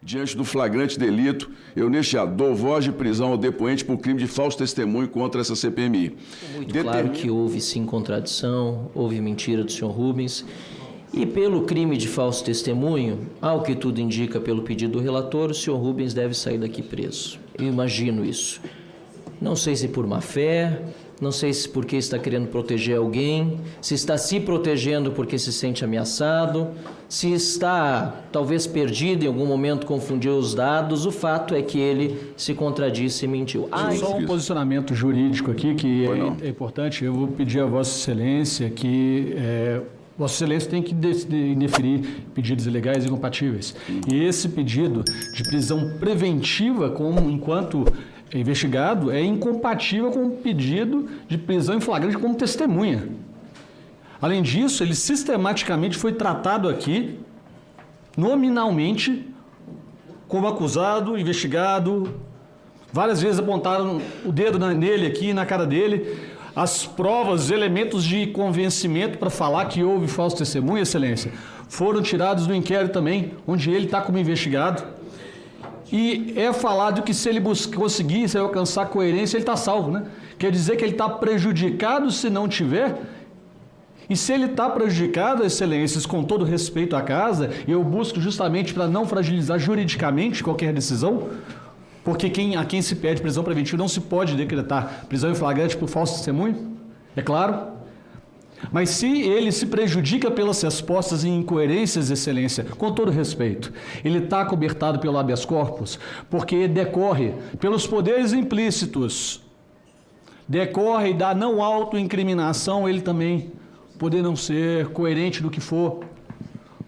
Diante do flagrante delito, eu, neste ato, dou voz de prisão ao depoente por crime de falso testemunho contra essa CPMI. Muito claro que houve, sim, contradição, houve mentira do senhor Rubens. E pelo crime de falso testemunho, ao que tudo indica pelo pedido do relator, o senhor Rubens deve sair daqui preso. Eu imagino isso. Não sei se por má fé, não sei se porque está querendo proteger alguém, se está se protegendo porque se sente ameaçado, se está talvez perdido em algum momento, confundiu os dados. O fato é que ele se contradisse e mentiu. Só um posicionamento jurídico aqui que é importante. Eu vou pedir a Vossa Excelência que Vossa Excelência tem que definir pedidos ilegais e incompatíveis. E esse pedido de prisão preventiva enquanto investigado é incompatível com o pedido de prisão em flagrante como testemunha. Além disso, ele sistematicamente foi tratado aqui, nominalmente, como acusado, investigado. Várias vezes apontaram o dedo nele aqui, na cara dele. As provas, os elementos de convencimento para falar que houve falso testemunho, Excelência, foram tirados do inquérito também, onde ele está como investigado. E é falado que se ele conseguir, se ele alcançar coerência, ele está salvo, né? Quer dizer que ele está prejudicado se não tiver. E se ele está prejudicado, Excelências, com todo respeito à casa, eu busco justamente para não fragilizar juridicamente qualquer decisão, porque a quem se pede prisão preventiva não se pode decretar prisão em flagrante por falso testemunho, é claro. Mas se ele se prejudica pelas respostas e incoerências, Excelência, com todo respeito, ele está cobertado pelo habeas corpus, porque decorre pelos poderes implícitos, decorre da não autoincriminação, ele também poder não ser coerente do que for,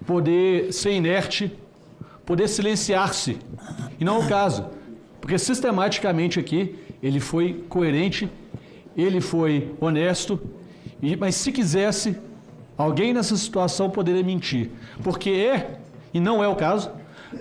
poder ser inerte, poder silenciar-se, e não é o caso, porque sistematicamente aqui ele foi coerente, ele foi honesto. Mas se quisesse, alguém nessa situação poderia mentir, porque e não é o caso,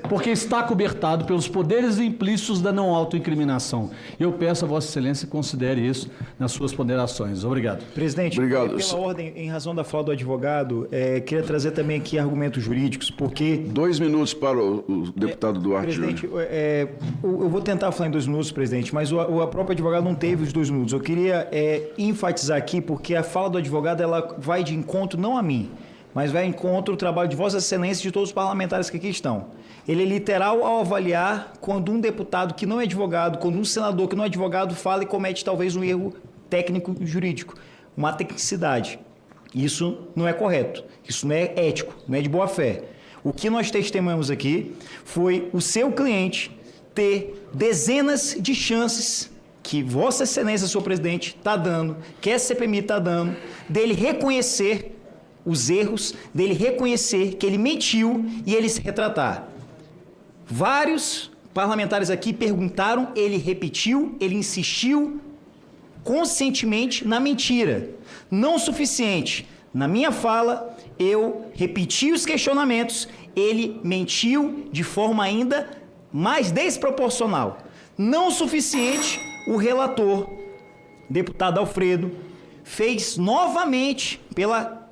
porque está cobertado pelos poderes implícitos da não autoincriminação. Eu peço a Vossa Excelência que considere isso nas suas ponderações. Obrigado. Presidente, obrigado. Pela ordem, em razão da fala do advogado, queria trazer também aqui argumentos jurídicos, porque... 2 minutos para o deputado Duarte. Presidente, eu vou tentar falar em 2 minutos, presidente, mas o próprio advogado não teve os 2 minutos. Eu queria enfatizar aqui, porque a fala do advogado ela vai de encontro não a mim, mas vai de encontro ao trabalho de Vossa Excelência e de todos os parlamentares que aqui estão. Ele é literal ao avaliar quando um deputado que não é advogado, quando um senador que não é advogado fala e comete talvez um erro técnico jurídico, uma tecnicidade. Isso não é correto, isso não é ético, não é de boa fé. O que nós testemunhamos aqui foi o seu cliente ter dezenas de chances que Vossa Excelência, senhor presidente, está dando, que a CPMI está dando, dele reconhecer os erros, dele reconhecer que ele mentiu e ele se retratar. Vários parlamentares aqui perguntaram, ele repetiu, ele insistiu conscientemente na mentira. Não o suficiente. Na minha fala, eu repeti os questionamentos, ele mentiu de forma ainda mais desproporcional. Não o suficiente, o relator, deputado Alfredo, fez novamente, pela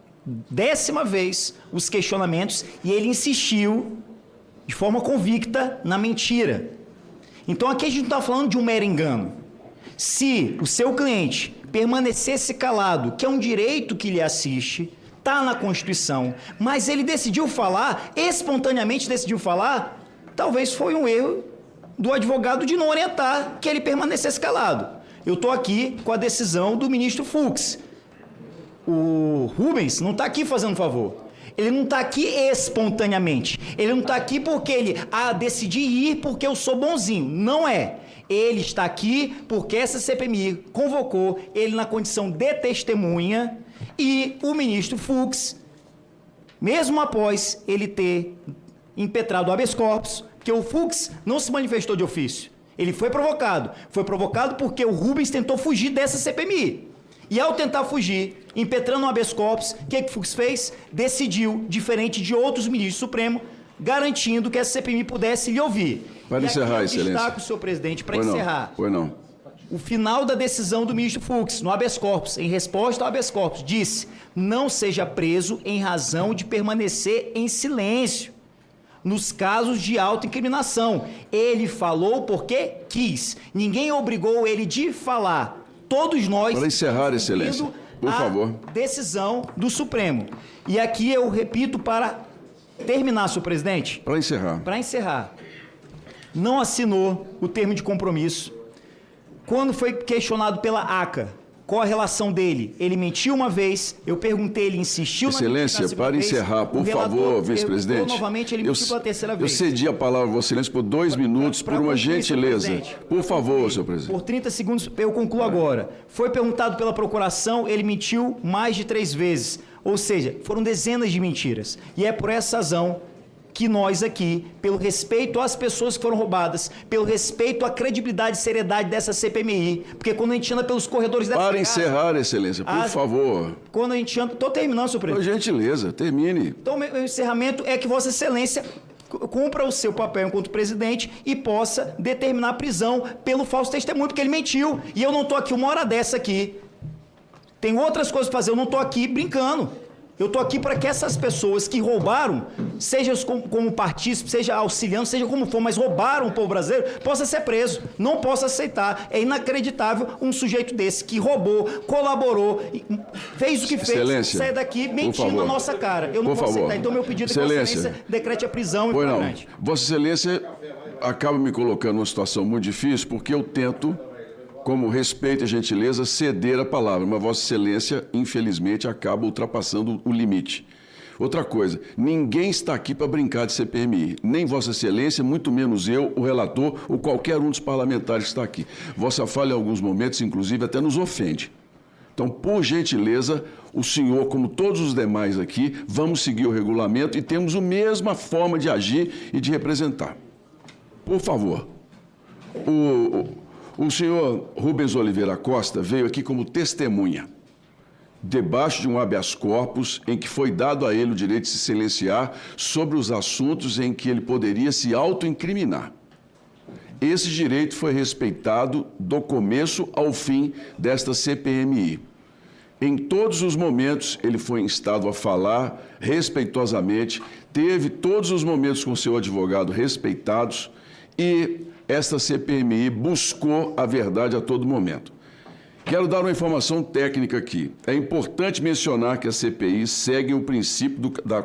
10ª vez, os questionamentos e ele insistiu de forma convicta na mentira. Então aqui a gente não está falando de um mero engano. Se o seu cliente permanecesse calado, que é um direito que lhe assiste, está na Constituição, mas ele decidiu falar, espontaneamente decidiu falar, talvez foi um erro do advogado de não orientar que ele permanecesse calado. Eu estou aqui com a decisão do ministro Fux. O Rubens não está aqui fazendo favor. Ele não está aqui espontaneamente. Ele não está aqui porque ele, decidi ir porque eu sou bonzinho. Não é. Ele está aqui porque essa CPMI convocou ele na condição de testemunha e o ministro Fux, mesmo após ele ter impetrado o habeas corpus, porque o Fux não se manifestou de ofício. Ele foi provocado. Foi provocado porque o Rubens tentou fugir dessa CPMI. E ao tentar fugir, impetrando o habeas corpus, o que o Fux fez? Decidiu, diferente de outros ministros do Supremo, garantindo que a CPMI pudesse lhe ouvir. Para encerrar, Excelência. Destaco, senhor presidente, para encerrar. Pois não. O final da decisão do ministro Fux, no habeas corpus, em resposta ao habeas corpus, disse: não seja preso em razão de permanecer em silêncio. nos casos de autoincriminação. Ele falou porque quis. Ninguém obrigou ele de falar. Todos nós... Para encerrar, Excelência, por favor. Decisão do Supremo. E aqui eu repito para terminar, senhor presidente. Para encerrar. Para encerrar. Não assinou o termo de compromisso. Quando foi questionado pela ACA, qual a relação dele? Ele mentiu uma vez, eu perguntei, ele insistiu Excelência, para encerrar, por favor, vice-presidente. Novamente, ele mentiu pela terceira vez. Eu cedi a palavra a Vossa Excelência por 2 minutos, por uma gentileza. Por favor, senhor presidente. Por 30 segundos, eu concluo agora. Foi perguntado pela procuração, ele mentiu mais de 3 vezes. Ou seja, foram dezenas de mentiras. E é por essa razão que nós aqui, pelo respeito às pessoas que foram roubadas, pelo respeito à credibilidade e seriedade dessa CPMI, porque quando a gente anda pelos corredores dessa Para encerrar, Excelência, por favor. Quando a gente anda... Estou terminando, senhor presidente. Por gentileza, termine. Então, meu encerramento é que Vossa Excelência cumpra o seu papel enquanto presidente e possa determinar a prisão pelo falso testemunho, porque ele mentiu. E eu não estou aqui uma hora dessa aqui. Tem outras coisas para fazer, eu não estou aqui brincando. Eu estou aqui para que essas pessoas que roubaram, seja como partícipe, seja auxiliando, seja como for, mas roubaram o povo brasileiro, possa ser preso. Não posso aceitar. É inacreditável um sujeito desse que roubou, colaborou, fez o que fez, sai daqui mentindo na nossa cara. Eu não posso aceitar. Então, meu pedido é que Vossa Excelência decrete a prisão. Pois não. Vossa Excelência acaba me colocando numa situação muito difícil, porque eu tento, como respeito e gentileza, ceder a palavra, mas Vossa Excelência, infelizmente, acaba ultrapassando o limite. Outra coisa, ninguém está aqui para brincar de CPMI, nem Vossa Excelência, muito menos eu, o relator, ou qualquer um dos parlamentares que está aqui. Vossa fala, em alguns momentos, inclusive, até nos ofende. Então, por gentileza, o senhor, como todos os demais aqui, vamos seguir o regulamento e temos a mesma forma de agir e de representar. Por favor. O senhor Rubens Oliveira Costa veio aqui como testemunha, debaixo de um habeas corpus em que foi dado a ele o direito de se silenciar sobre os assuntos em que ele poderia se autoincriminar. Esse direito foi respeitado do começo ao fim desta CPMI. Em todos os momentos ele foi instado a falar respeitosamente, teve todos os momentos com seu advogado respeitados e esta CPMI buscou a verdade a todo momento. Quero dar uma informação técnica aqui. É importante mencionar que a CPI segue o princípio da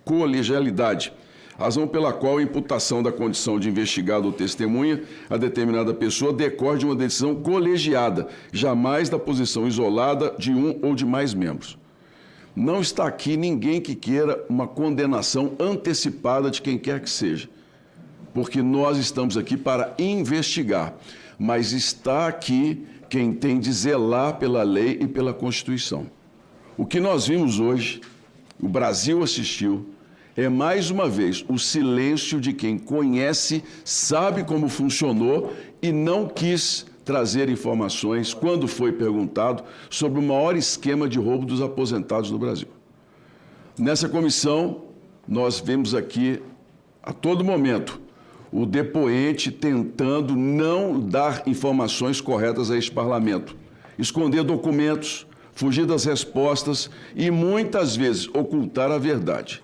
colegialidade, razão pela qual a imputação da condição de investigado ou testemunha a determinada pessoa decorre de uma decisão colegiada, jamais da posição isolada de um ou de mais membros. Não está aqui ninguém que queira uma condenação antecipada de quem quer que seja, porque nós estamos aqui para investigar, mas está aqui quem tem de zelar pela lei e pela Constituição. O que nós vimos hoje, o Brasil assistiu, é mais uma vez o silêncio de quem conhece, sabe como funcionou e não quis trazer informações quando foi perguntado sobre o maior esquema de roubo dos aposentados no Brasil. Nessa comissão, nós vemos aqui a todo momento o depoente tentando não dar informações corretas a este parlamento, esconder documentos, fugir das respostas e, muitas vezes, ocultar a verdade.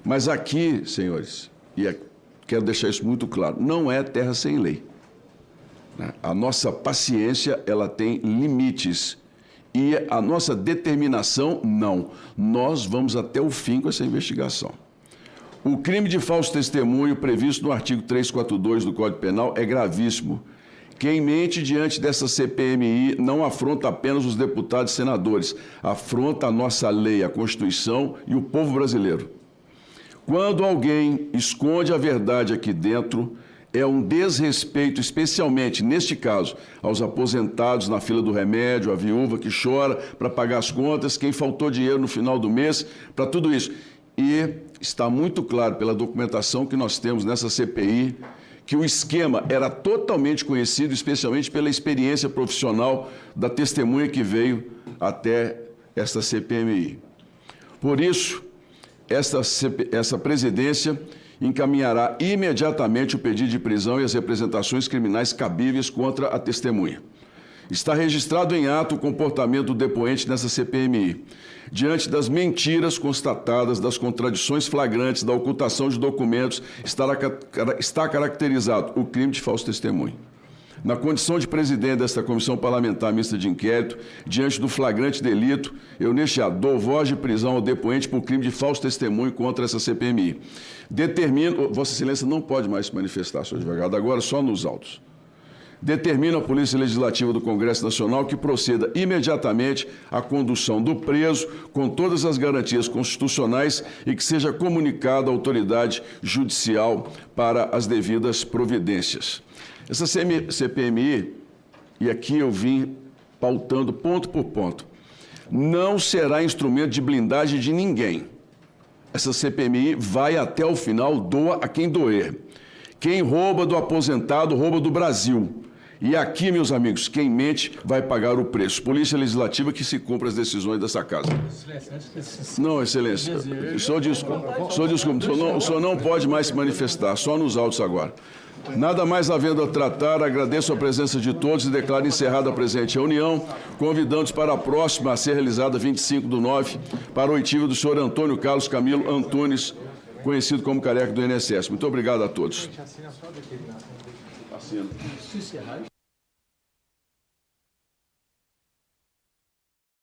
Mas aqui, senhores, e quero deixar isso muito claro, não é terra sem lei. A nossa paciência, ela tem limites e a nossa determinação, não. Nós vamos até o fim com essa investigação. O crime de falso testemunho previsto no artigo 342 do Código Penal é gravíssimo. Quem mente diante dessa CPMI não afronta apenas os deputados e senadores, afronta a nossa lei, a Constituição e o povo brasileiro. Quando alguém esconde a verdade aqui dentro, é um desrespeito, especialmente, neste caso, aos aposentados na fila do remédio, a viúva que chora para pagar as contas, quem faltou dinheiro no final do mês, para tudo isso. E está muito claro pela documentação que nós temos nessa CPI que o esquema era totalmente conhecido, especialmente pela experiência profissional da testemunha que veio até esta CPMI. Por isso, essa presidência encaminhará imediatamente o pedido de prisão e as representações criminais cabíveis contra a testemunha. Está registrado em ato o comportamento do depoente nessa CPMI. Diante das mentiras constatadas, das contradições flagrantes, da ocultação de documentos, está caracterizado o crime de falso testemunho. Na condição de presidente desta comissão parlamentar mista de inquérito, diante do flagrante delito, eu neste ato dou voz de prisão ao depoente por crime de falso testemunho contra essa CPMI. Determino, Vossa Excelência não pode mais se manifestar, senhor advogado, agora só nos autos. Determina a Polícia Legislativa do Congresso Nacional que proceda imediatamente à condução do preso com todas as garantias constitucionais e que seja comunicado à autoridade judicial para as devidas providências. Essa CPMI, e aqui eu vim pautando ponto por ponto, não será instrumento de blindagem de ninguém. Essa CPMI vai até o final, doa a quem doer. Quem rouba do aposentado, rouba do Brasil. E aqui, meus amigos, quem mente vai pagar o preço. Polícia Legislativa que se cumpra as decisões dessa casa. Não, Excelência. O senhor não pode mais se manifestar, só nos autos agora. Nada mais havendo a tratar, agradeço a presença de todos e declaro encerrada a presente reunião, convidando-os para a próxima a ser realizada 25/9, para a oitiva do senhor Antônio Carlos Camilo Antunes, conhecido como Careca do INSS. Muito obrigado a todos. Assina.